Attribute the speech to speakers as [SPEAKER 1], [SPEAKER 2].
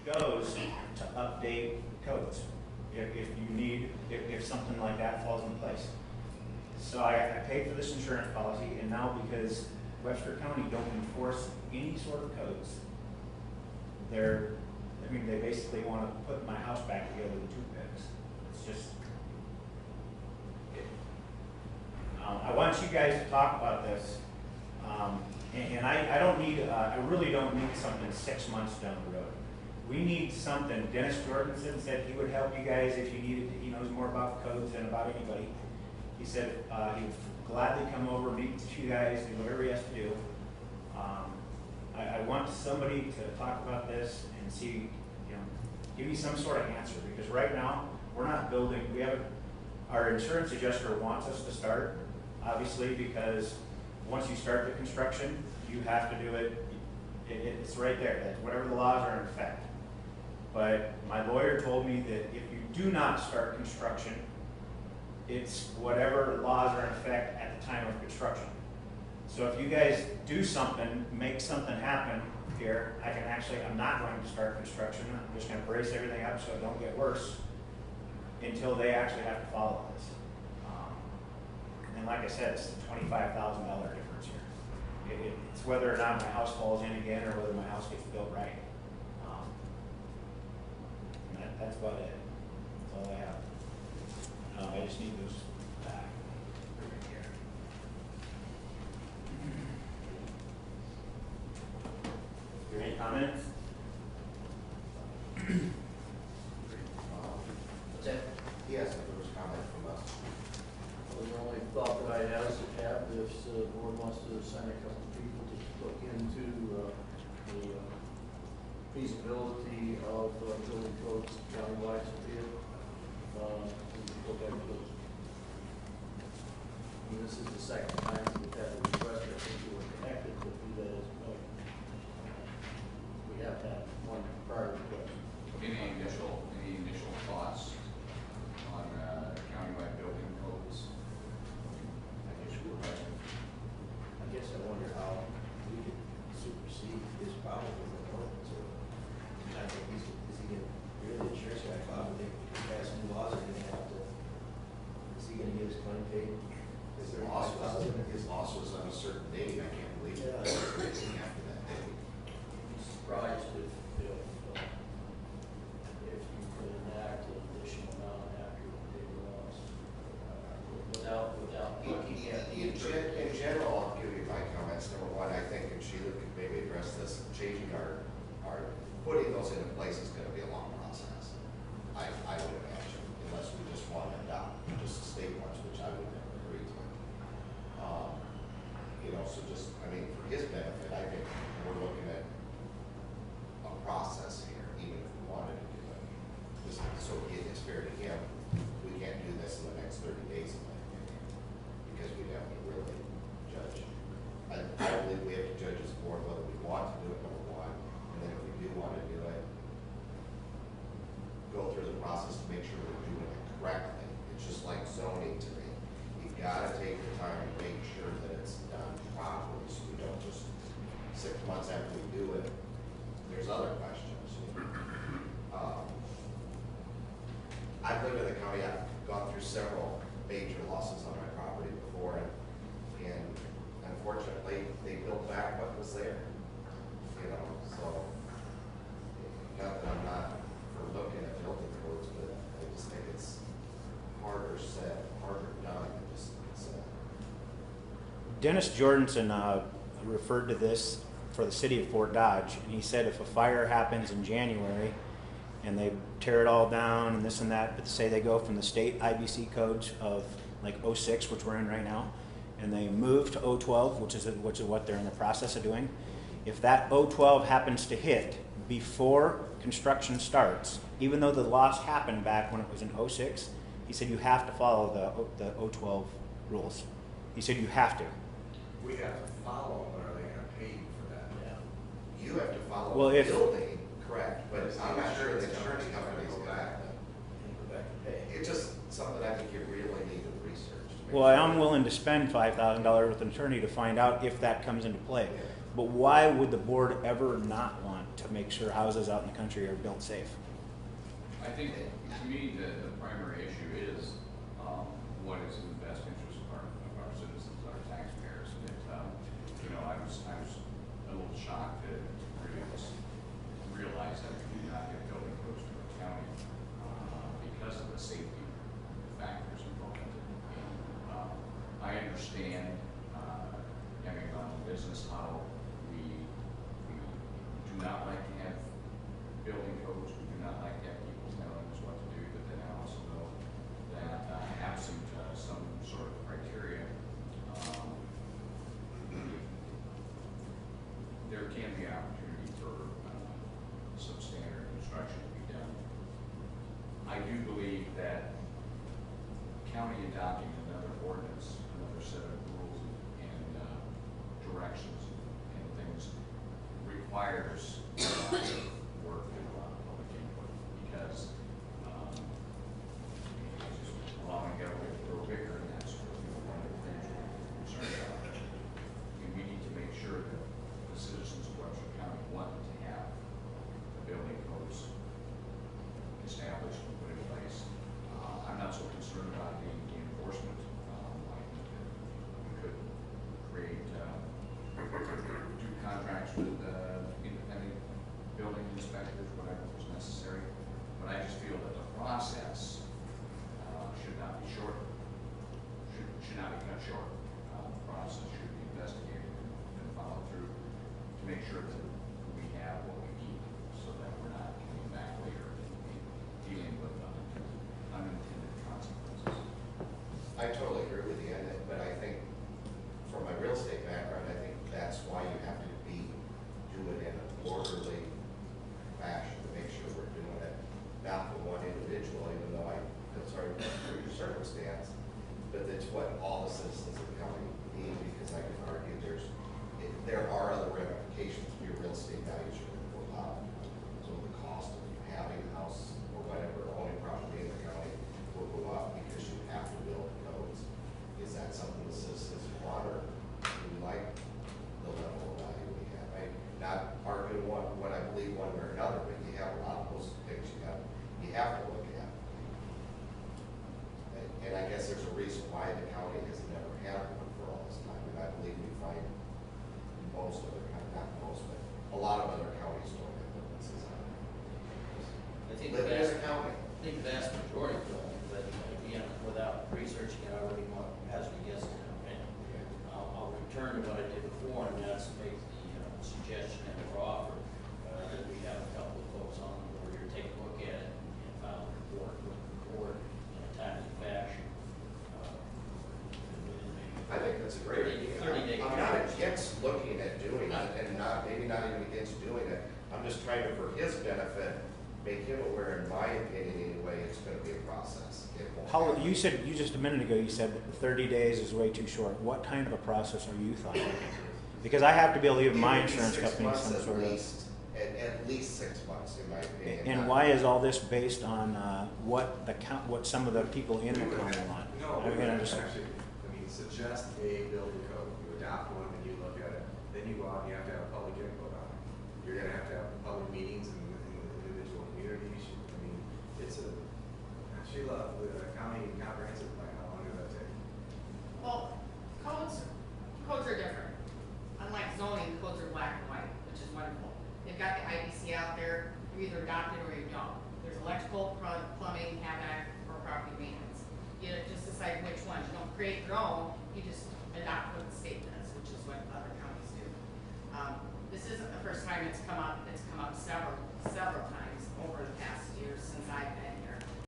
[SPEAKER 1] goes to update codes if something like that falls in place. So I paid for this insurance policy, and now because Webster County don't enforce any sort of codes, they basically want to put my house back together with toothpicks. It's just, I want you guys to talk about this, and I really don't need something 6 months down the road. We need something. Dennis Jorgensen said he would help you guys if you needed to. He knows more about codes than about anybody. He said he would gladly come over, meet with you guys, do whatever he has to do. I want somebody to talk about this and see, give me some sort of answer, because right now we're not building. Our insurance adjuster wants us to start, obviously, because once you start the construction, you have to do it. It's right there. That's whatever the laws are in effect. But my lawyer told me that if you do not start construction, it's whatever laws are in effect at the time of construction. So if you guys do something, make something happen here, I'm not going to start construction. I'm just going to brace everything up so it don't get worse until they actually have to follow this. And like I said, it's a $25,000 difference here. It's whether or not my house falls in again or whether my house gets built right. That's about it. That's all I have. I just need those back. Right here. Any comments?
[SPEAKER 2] What's that?
[SPEAKER 3] Yes, there was a comment from us.
[SPEAKER 2] Well, the only thought that I have is if the board wants to assign a couple of people to look into the feasibility of building codes countywide here, look at those. And this is the second time we've had a request. I think we were connected, but do that as well. We have had one prior request.
[SPEAKER 4] Any initial thoughts on countywide building codes?
[SPEAKER 5] I guess I wonder how we could supersede his power with the ordinance. I think is he going to really insurance guy? I would think if he pass new laws, are going to have to. Is he going to get his claim paid?
[SPEAKER 3] His loss was on a certain date. I can't believe it. After that date.
[SPEAKER 2] I'd be surprised if you could enact an additional amount after they were lost, without looking at the
[SPEAKER 3] In general, I'll give you my comments. Number one, I think, and Sheila could maybe address this, changing our putting those into place is going to be a long process. I would imagine, unless we just want to adopt just the state ones, which I would never agree to. So just, for his benefit, I think we're looking at a process here, even if we wanted to do it. Just so it's fair to him, we can't do this in the next 30 days, in my opinion, because we'd have to really judge. I believe we have to judge as a board whether we want to do it, number one, and then if we do want to do it, go through the process to make sure we're doing it correctly. It's just like zoning to me. You've got to take the time to make sure that it's done properly, so we don't just 6 months after we do it, there's other questions. I've lived in the county. I've gone through several major losses on my property before, and unfortunately, they built back what was there. So not that I'm not for looking at building codes, but I just think it's harder said, harder done.
[SPEAKER 1] Dennis Jorgensen referred to this for the city of Fort Dodge, and he said if a fire happens in January and they tear it all down and this and that, but say they go from the state IBC codes of like 06, which we're in right now, and they move to 012, which is what they're in the process of doing. If that 012 happens to hit before construction starts, even though the loss happened back when it was in 06, he said you have to follow the 012 rules. He said you have to.
[SPEAKER 6] We have to follow, but are they going to pay for that?
[SPEAKER 2] Yeah.
[SPEAKER 3] You have to follow
[SPEAKER 1] Well,
[SPEAKER 3] the
[SPEAKER 1] if-
[SPEAKER 3] building, correct, but I'm not sure the insurance companies go back.
[SPEAKER 2] Go back and pay.
[SPEAKER 3] It's just something I think you really need to research.
[SPEAKER 1] Well, I'm willing to spend $5,000 with an attorney to find out if that comes into play. but why would the board ever not want to make sure houses out in the country are built safe?
[SPEAKER 4] I think, to me, the primary issue is, what is in the best interest of our citizens, our taxpayers. And, you know, I was a little shocked to really just realize that we do not get building codes in our county, because of the safety factors involved. And, I understand, having run a business, how we do not like to have building codes, we do not like to have people telling us what to do, but then I also know that absent some sort of criteria, there can be opportunity for substandard construction to be done. I do believe that county adopting another ordinance, another set of rules and directions and things requires work and public input, because just allowing government to grow bigger, and that's one of the things we're concerned about. And we need to make sure that the citizens of Webster County want to have the building codes established and put in place. I'm not so concerned about the enforcement. I think that we could create, do contracts with independent building inspectors, whatever was necessary. But I just feel that the process should not be short, should not be cut short. The process should be investigated and followed through to make sure that we have what we need, so that we're not coming back later and dealing with unintended consequences.
[SPEAKER 3] I totally agree with you, but I think from my real estate background, I think that's why you have to do it in an orderly fashion to make sure we're doing it, not for one individual, even though I feel sorry for your circumstance, but it's what all the citizens of the county need, because I can argue there are other ramifications for your real estate values are going to go up. So the cost of having a house or whatever, owning property in the county will go up because you have to build codes. Is that something the citizens want, or do we like the level of value we have? I'm not arguing what I believe one way or another, but you have a lot of those things you have to look at. And I guess there's a reason why the county has never had one for all this time, and I believe we find most other, not most, but a lot of other counties don't have ordinances on it.
[SPEAKER 2] I think
[SPEAKER 3] Live in a county.
[SPEAKER 2] I think the vast majority don't, but again, without researching it, I already want, as we guess, I'll return to what I did before, and that's make the suggestion and or offer that we have a couple of folks on the board here take a look at it and file a report with the board in a timely fashion.
[SPEAKER 3] I think that's a great idea.
[SPEAKER 2] 30-day
[SPEAKER 3] I'm not against looking at doing it, and maybe not even against doing it. I'm just trying to, for his benefit, make him aware, in my opinion anyway, it's gonna be a process. It won't
[SPEAKER 1] How,
[SPEAKER 3] happen.
[SPEAKER 1] you said, you just a minute ago, you said 30 days is way too short. What kind of a process are you thought? Because I have to be able to give my
[SPEAKER 3] It would be
[SPEAKER 1] insurance
[SPEAKER 3] 6
[SPEAKER 1] company
[SPEAKER 3] months
[SPEAKER 1] some
[SPEAKER 3] at
[SPEAKER 1] sort of.
[SPEAKER 3] least, at least 6 months, in my opinion.
[SPEAKER 1] And why is all this based on what some of the people in the county want?
[SPEAKER 6] No,
[SPEAKER 1] I mean, I just,
[SPEAKER 6] suggest a building code, you adopt one, and you look at it, then you go out and you have to have public input on it. You're gonna have to have public meetings in individual communities. I mean, it's Sheila, the county comprehensive plan, how long did that take?
[SPEAKER 7] Well, codes are different. Unlike zoning, codes are black and white, which is wonderful. They've got the IBC out there, you either adopt it or you don't. There's electrical, plumbing, HVAC, or property maintenance. You just decide which ones. You don't create your own, you just adopt what the state does, which is what other counties do. This isn't the first time it's come up. It's come up several times over the past years since I've been